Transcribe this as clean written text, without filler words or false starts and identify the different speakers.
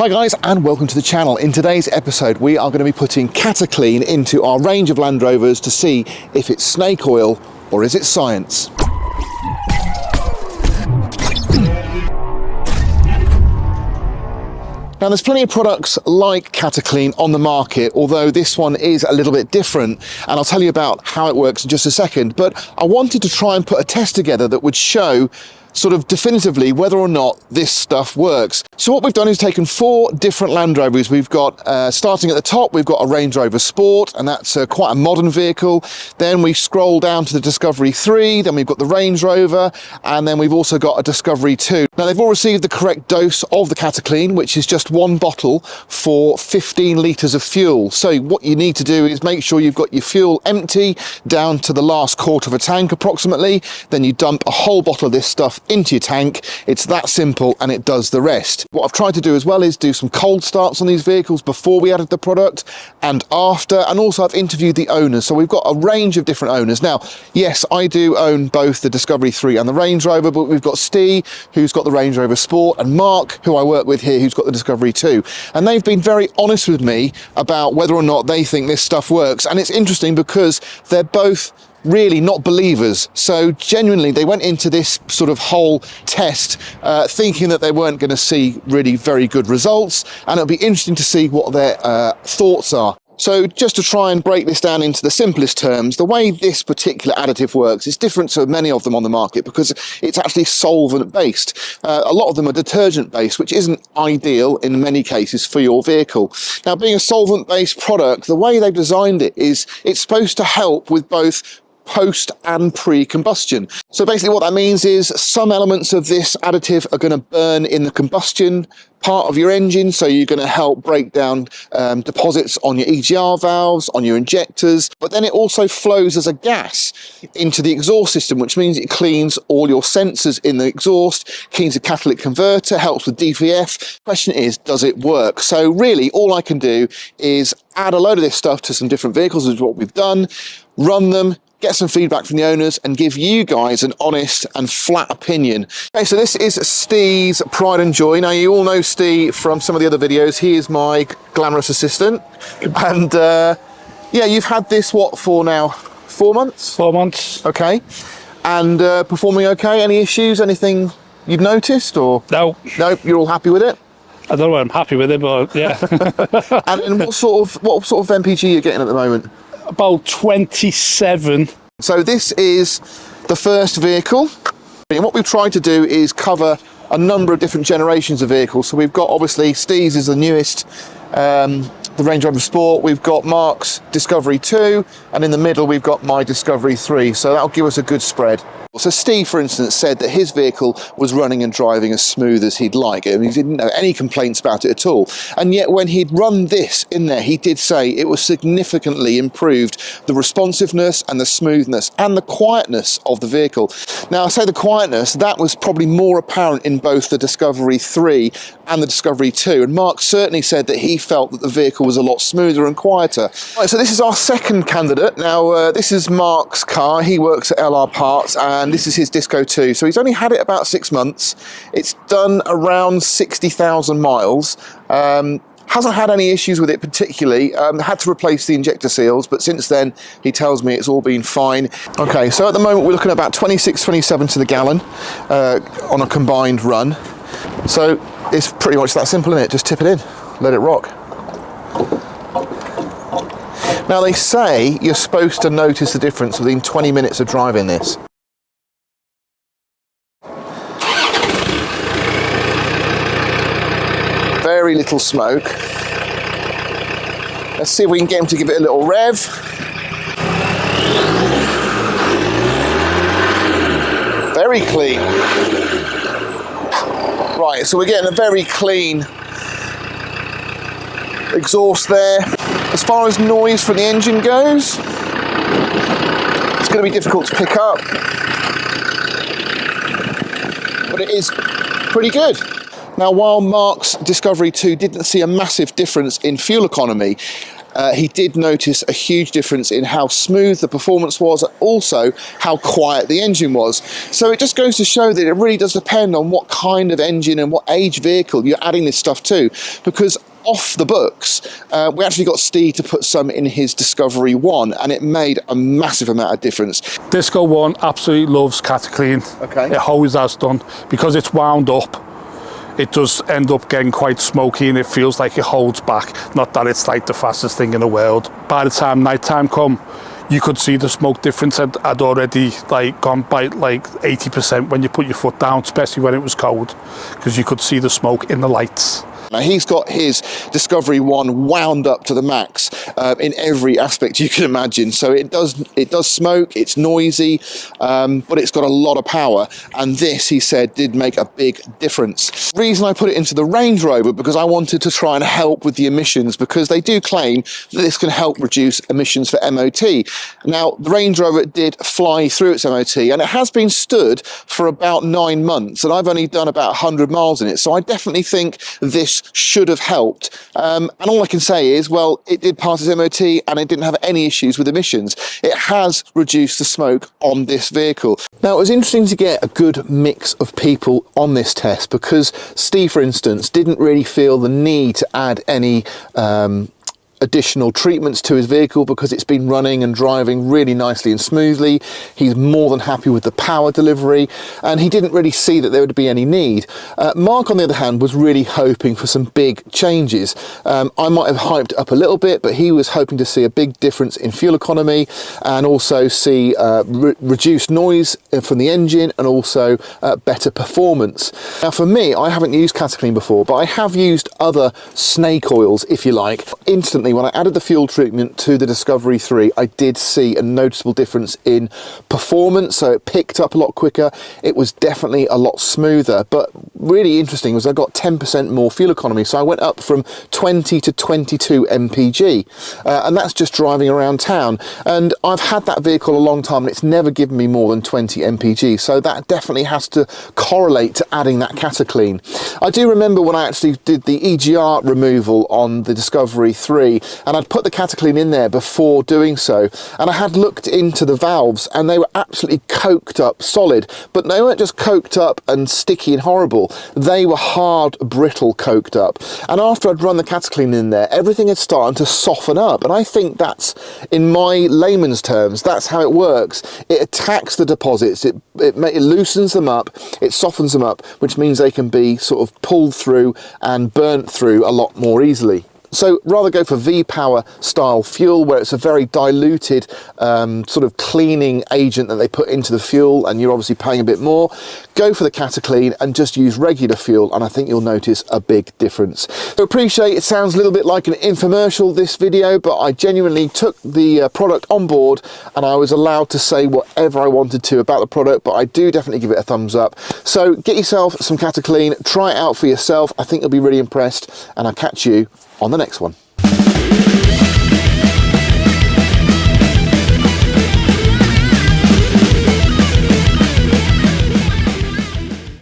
Speaker 1: Hi guys, and welcome to the channel. In today's episode we are going to be putting Cataclean into our range of Land Rovers to see if it's snake oil or is it science. Now there's plenty of products like Cataclean on the market, although this one is a little bit different, and I'll tell you about how it works in just a second. But I wanted to try and put a test together that would show sort of definitively whether or not this stuff works. So what we've done is taken 4 different Land Rovers. We've got, starting at the top, we've got a Range Rover Sport, and that's quite a modern vehicle. Then we scroll down to the Discovery 3, then we've got the Range Rover, and then we've also got a Discovery 2. Now they've all received the correct dose of the Cataclean, which is just 1 bottle for 15 litres of fuel. So what you need to do is make sure you've got your fuel empty down to the last quarter of a tank approximately. Then you dump a whole bottle of this stuff into your tank. It's that simple, and it does the rest. What I've tried to do as well is do some cold starts on these vehicles before we added the product and after, and also I've interviewed the owners. So we've got a range of different owners. Now, yes, I do own both the Discovery 3 and the Range Rover, but we've got Steve, who's got the Range Rover Sport, and Mark, who I work with here, who's got the Discovery 2. And they've been very honest with me about whether or not they think this stuff works. And it's interesting because they're both really not believers. So genuinely they went into this sort of whole test thinking that they weren't going to see really very good results, and it'll be interesting to see what their thoughts are. So just to try and break this down into the simplest terms, the way this particular additive works is different to many of them on the market because it's actually solvent based. A lot of them are detergent based, which isn't ideal in many cases for your vehicle. Now, being a solvent based product, the way they've designed it is it's supposed to help with both post and pre-combustion. So basically what that means is some elements of this additive are going to burn in the combustion part of your engine, so you're going to help break down deposits on your EGR valves, on your injectors, but then it also flows as a gas into the exhaust system, which means it cleans all your sensors in the exhaust, cleans the catalytic converter, helps with DVF. Question is, does it work? So really all I can do is add a load of this stuff to some different vehicles, which is what we've done, run them, get some feedback from the owners, and give you guys an honest and flat opinion. Okay, so this is Steve's pride and joy. Now, you all know Steve from some of the other videos. He is my glamorous assistant. And yeah, you've had this, what, for now? 4 months?
Speaker 2: 4 months.
Speaker 1: Okay. And performing okay? Any issues? Anything you've noticed? Or
Speaker 2: No.
Speaker 1: No, you're all happy with it?
Speaker 2: I don't know I'm happy with it, but yeah.
Speaker 1: And what sort of MPG are you getting at the moment?
Speaker 2: About 27.
Speaker 1: So this is the first vehicle, and what we've tried to do is cover a number of different generations of vehicles. So we've got, obviously, Steve's is the newest, the Range Rover Sport. We've got Mark's Discovery 2, and in the middle we've got my Discovery 3. So that'll give us a good spread. So Steve, for instance, said that his vehicle was running and driving as smooth as he'd like. I mean, he didn't have any complaints about it at all. And yet when he'd run this in there, he did say it was significantly improved the responsiveness and the smoothness and the quietness of the vehicle. Now, I say the quietness, that was probably more apparent in both the Discovery 3 and the Discovery 2. And Mark certainly said that he felt that the vehicle was a lot smoother and quieter. Right, so this is our second candidate. Now, this is Mark's car. He works at LR Parts, and this is his Disco 2. So he's only had it about 6 months. It's done around 60,000 miles. Hasn't had any issues with it particularly. Had to replace the injector seals, but since then he tells me it's all been fine. Okay, so at the moment we're looking at about 26, 27 to the gallon on a combined run. So it's pretty much that simple, isn't it? Just tip it in, let it rock. Now they say you're supposed to notice the difference within 20 minutes of driving this. Very little smoke. Let's see if we can get him to give it a little rev. Very clean. Right, so we're getting a very clean exhaust there. As far as noise from the engine goes, it's going to be difficult to pick up, but it is pretty good. Now, while Mark's Discovery 2 didn't see a massive difference in fuel economy, he did notice a huge difference in how smooth the performance was, and also how quiet the engine was. So it just goes to show that it really does depend on what kind of engine and what age vehicle you're adding this stuff to, because off the books, we actually got Steve to put some in his Discovery 1, and it made a massive amount of difference.
Speaker 2: Disco 1 absolutely loves Cataclean.
Speaker 1: Okay.
Speaker 2: It always has done. Because it's wound up, it does end up getting quite smoky, and it feels like it holds back. Not that it's like the fastest thing in the world. By the time nighttime come, you could see the smoke difference had already like gone by like 80% when you put your foot down, especially when it was cold, because you could see the smoke in the lights.
Speaker 1: Now he's got his Discovery 1 wound up to the max in every aspect you can imagine. So it does smoke, it's noisy, but it's got a lot of power. And this, he said, did make a big difference. The reason I put it into the Range Rover, because I wanted to try and help with the emissions, because they do claim that this can help reduce emissions for MOT. Now, the Range Rover did fly through its MOT, and it has been stood for about 9 months, and I've only done about 100 miles in it. So I definitely think this should have helped, and all I can say is, well, it did pass its MOT and it didn't have any issues with emissions. It has reduced the smoke on this vehicle. Now, it was interesting to get a good mix of people on this test, because Steve, for instance, didn't really feel the need to add any additional treatments to his vehicle because it's been running and driving really nicely and smoothly. He's more than happy with the power delivery, and he didn't really see that there would be any need. Mark, on the other hand, was really hoping for some big changes. I might have hyped up a little bit, but he was hoping to see a big difference in fuel economy, and also see reduced noise from the engine, and also better performance. Now, for me, I haven't used Cataclean before, but I have used other snake oils, if you like. Instantly, when I added the fuel treatment to the Discovery 3, I did see a noticeable difference in performance. So it picked up a lot quicker. It was definitely a lot smoother. But really interesting was I got 10% more fuel economy. So I went up from 20 to 22 mpg. And that's just driving around town. And I've had that vehicle a long time, and it's never given me more than 20 mpg. So that definitely has to correlate to adding that Cataclean. I do remember when I actually did the EGR removal on the Discovery 3, and I'd put the Cataclean in there before doing so, and I had looked into the valves, and they were absolutely coked up solid, but they weren't just coked up and sticky and horrible. They were hard, brittle, coked up. And after I'd run the Cataclean in there, everything had started to soften up, and I think that's, in my layman's terms, that's how it works. It attacks the deposits, it loosens them up, it softens them up, which means they can be sort of pulled through and burnt through a lot more easily. So rather go for V-Power style fuel, where it's a very diluted sort of cleaning agent that they put into the fuel, and you're obviously paying a bit more. Go for the Cataclean and just use regular fuel, and I think you'll notice a big difference. So appreciate it sounds a little bit like an infomercial, this video, but I genuinely took the product on board, and I was allowed to say whatever I wanted to about the product, but I do definitely give it a thumbs up. So get yourself some Cataclean, try it out for yourself. I think you'll be really impressed, and I'll catch you on the next one.